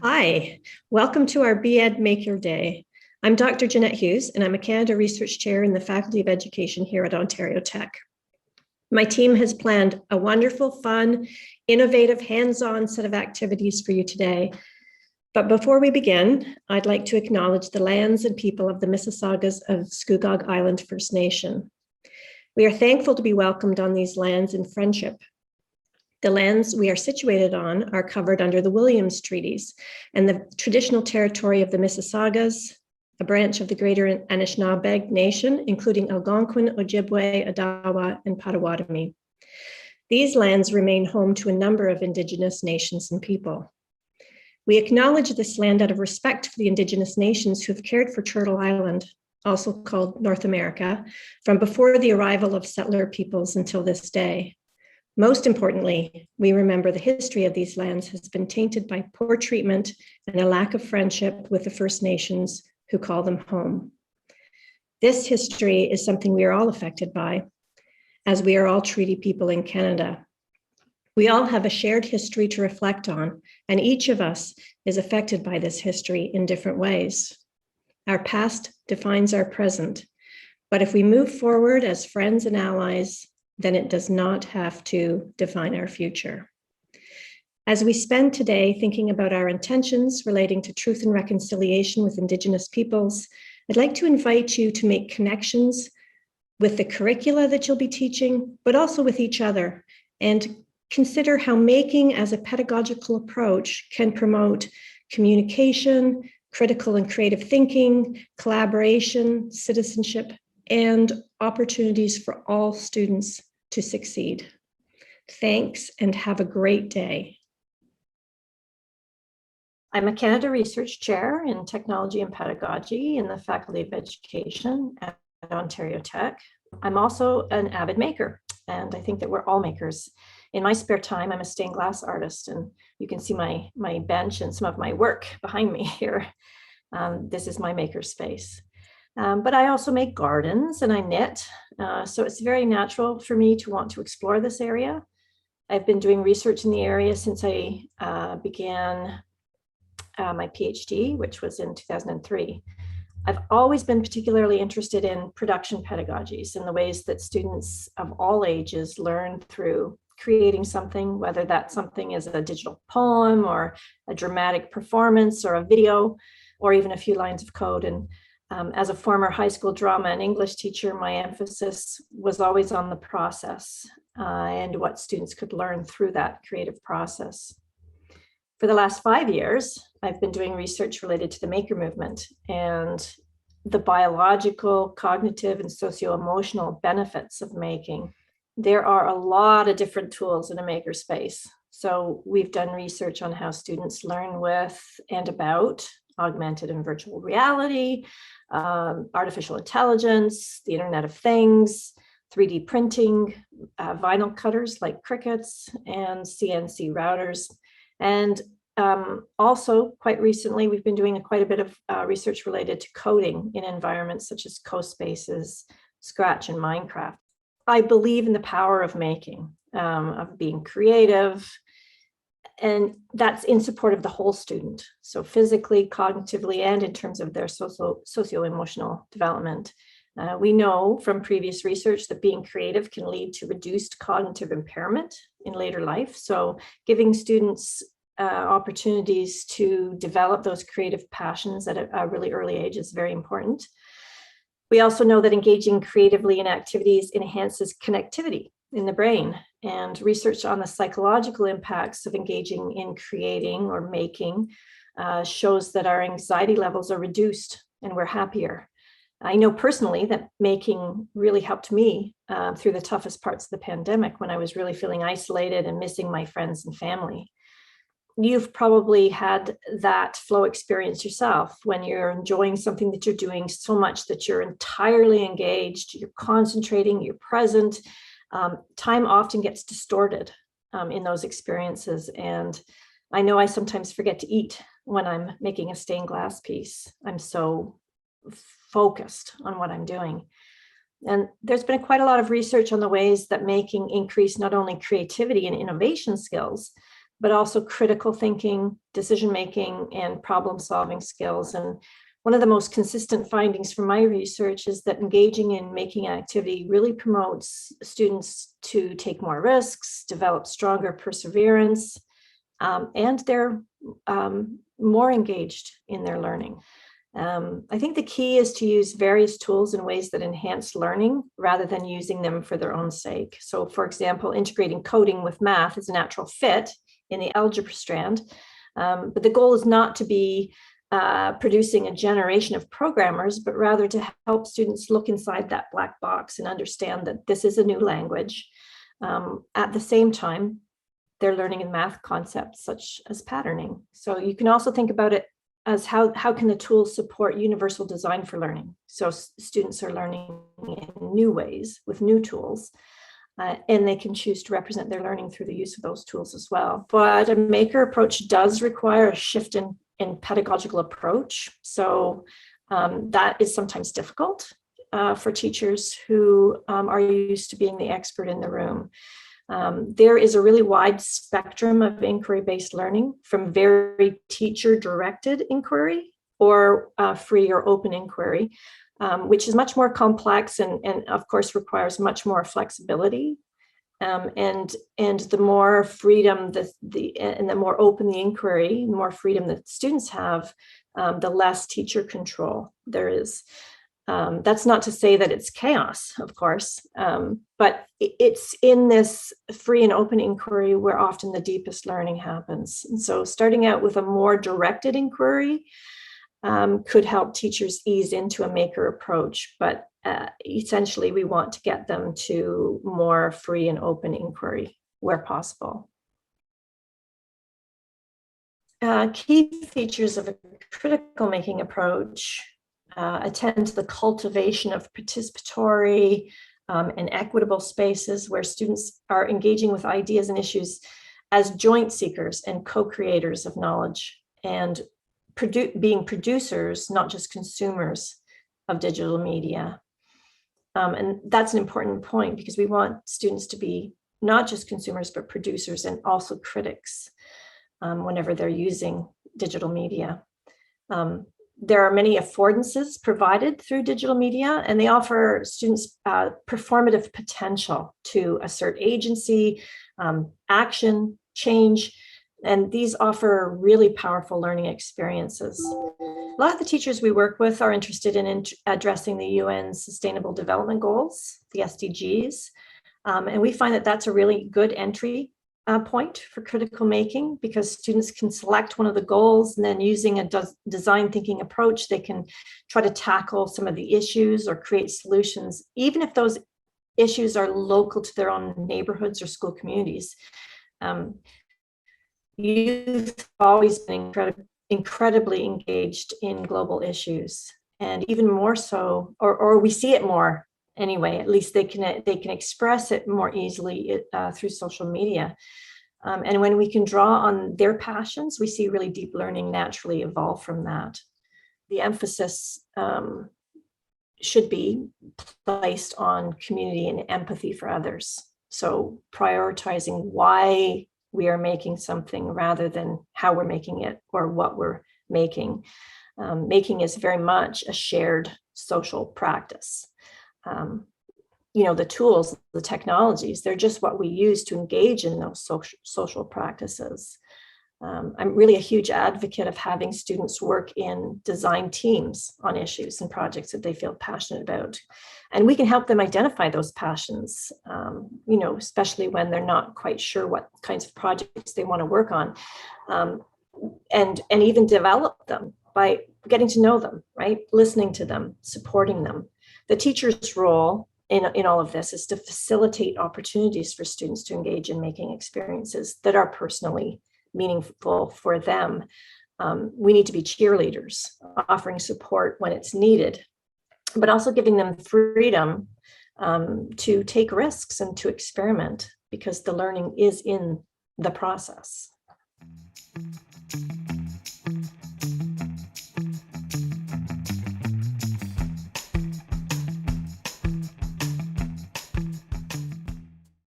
Hi, welcome to our BEd Maker Day. I'm Dr. Jeanette Hughes, and I'm a Canada Research Chair in the Faculty of Education here at Ontario Tech. My team has planned a wonderful, fun, innovative, hands-on set of activities for you today. But before we begin, I'd like to acknowledge the lands and people of the Mississaugas of Scugog Island First Nation. We are thankful to be welcomed on these lands in friendship. The lands we are situated on are covered under the Williams Treaties and the traditional territory of the Mississaugas, a branch of the Greater Anishinaabe Nation, including Algonquin, Ojibwe, Odawa, and Potawatomi. These lands remain home to a number of Indigenous nations and people. We acknowledge this land out of respect for the Indigenous nations who have cared for Turtle Island, also called North America, from before the arrival of settler peoples until this day. Most importantly, we remember the history of these lands has been tainted by poor treatment and a lack of friendship with the First Nations who call them home. This history is something we are all affected by, as we are all treaty people in Canada. We all have a shared history to reflect on, and each of us is affected by this history in different ways. Our past defines our present, but if we move forward as friends and allies, then it does not have to define our future. As we spend today thinking about our intentions relating to truth and reconciliation with Indigenous peoples, I'd like to invite you to make connections with the curricula that you'll be teaching, but also with each other, and consider how making as a pedagogical approach can promote communication, critical and creative thinking, collaboration, citizenship, and opportunities for all students to succeed. Thanks and have a great day. I'm a Canada Research Chair in Technology and Pedagogy in the Faculty of Education at Ontario Tech. I'm also an avid maker, and I think that we're all makers. In my spare time, I'm a stained glass artist, and you can see my bench and some of my work behind me here. This is my maker space. But I also make gardens and I knit. So it's very natural for me to want to explore this area. I've been doing research in the area since I began my PhD, which was in 2003. I've always been particularly interested in production pedagogies and the ways that students of all ages learn through creating something, whether that something is a digital poem or a dramatic performance or a video, or even a few lines of code. And as a former high school drama and English teacher, my emphasis was always on the process and what students could learn through that creative process. For the last 5 years, I've been doing research related to the maker movement and the biological, cognitive, and socio-emotional benefits of making. There are a lot of different tools in a maker space. So we've done research on how students learn with and about augmented and virtual reality, artificial intelligence, the Internet of Things, 3D printing, vinyl cutters like Cricuts, and CNC routers. And also, quite recently, we've been doing quite a bit of research related to coding in environments such as CoSpaces, Scratch, and Minecraft. I believe in the power of making, of being creative, and that's in support of the whole student. So physically, cognitively, and in terms of their socio-emotional development. We know from previous research that being creative can lead to reduced cognitive impairment in later life. So giving students opportunities to develop those creative passions at a really early age is very important. We also know that engaging creatively in activities enhances connectivity in the brain, and research on the psychological impacts of engaging in creating or making shows that our anxiety levels are reduced and we're happier. I know personally that making really helped me through the toughest parts of the pandemic when I was really feeling isolated and missing my friends and family. You've probably had that flow experience yourself when you're enjoying something that you're doing so much that you're entirely engaged, you're concentrating, you're present. Time often gets distorted in those experiences. And I know I sometimes forget to eat when I'm making a stained glass piece. I'm so focused on what I'm doing. And there's been quite a lot of research on the ways that making increase not only creativity and innovation skills, but also critical thinking, decision-making, and problem-solving skills. And one of the most consistent findings from my research is that engaging in making activity really promotes students to take more risks, develop stronger perseverance, and they're more engaged in their learning. I think the key is to use various tools in ways that enhance learning rather than using them for their own sake. So, for example, integrating coding with math is a natural fit in the algebra strand, but the goal is not to be producing a generation of programmers, but rather to help students look inside that black box and understand that this is a new language. At the same time, they're learning in math concepts such as patterning. So you can also think about it as how can the tools support universal design for learning? So students are learning in new ways with new tools, and they can choose to represent their learning through the use of those tools as well. But a maker approach does require a shift in pedagogical approach. So that is sometimes difficult for teachers who are used to being the expert in the room. There is a really wide spectrum of inquiry-based learning, from very teacher-directed inquiry or free or open inquiry, which is much more complex and of course requires much more flexibility. And the more freedom and the more open the inquiry, the more freedom that students have, the less teacher control there is. That's not to say that it's chaos, of course, but it's in this free and open inquiry where often the deepest learning happens. And so starting out with a more directed inquiry could help teachers ease into a maker approach, but essentially we want to get them to more free and open inquiry where possible. Key features of a critical making approach attend to the cultivation of participatory and equitable spaces where students are engaging with ideas and issues as joint seekers and co-creators of knowledge, and being producers, not just consumers of digital media. And that's an important point, because we want students to be not just consumers, but producers and also critics whenever they're using digital media. There are many affordances provided through digital media, and they offer students performative potential to assert agency, action, change, and these offer really powerful learning experiences. A lot of the teachers we work with are interested in addressing the UN's Sustainable Development Goals, the SDGs, and we find that that's a really good entry point for critical making, because students can select one of the goals, and then using a design thinking approach, they can try to tackle some of the issues or create solutions, even if those issues are local to their own neighborhoods or school communities. Youth have always been incredibly engaged in global issues, and even more so, or we see it more anyway. At least they can express it more easily through social media. And when we can draw on their passions, we see really deep learning naturally evolve from that. The emphasis should be placed on community and empathy for others. So prioritizing why we are making something rather than how we're making it or what we're making. Making is very much a shared social practice. The tools, the technologies, they're just what we use to engage in those social practices. I'm really a huge advocate of having students work in design teams on issues and projects that they feel passionate about. And we can help them identify those passions, especially when they're not quite sure what kinds of projects they want to work on, and even develop them by getting to know them, right? Listening to them, supporting them. The teacher's role in all of this is to facilitate opportunities for students to engage in making experiences that are personally meaningful for them. We need to be cheerleaders, offering support when it's needed, but also giving them freedom to take risks and to experiment, because the learning is in the process.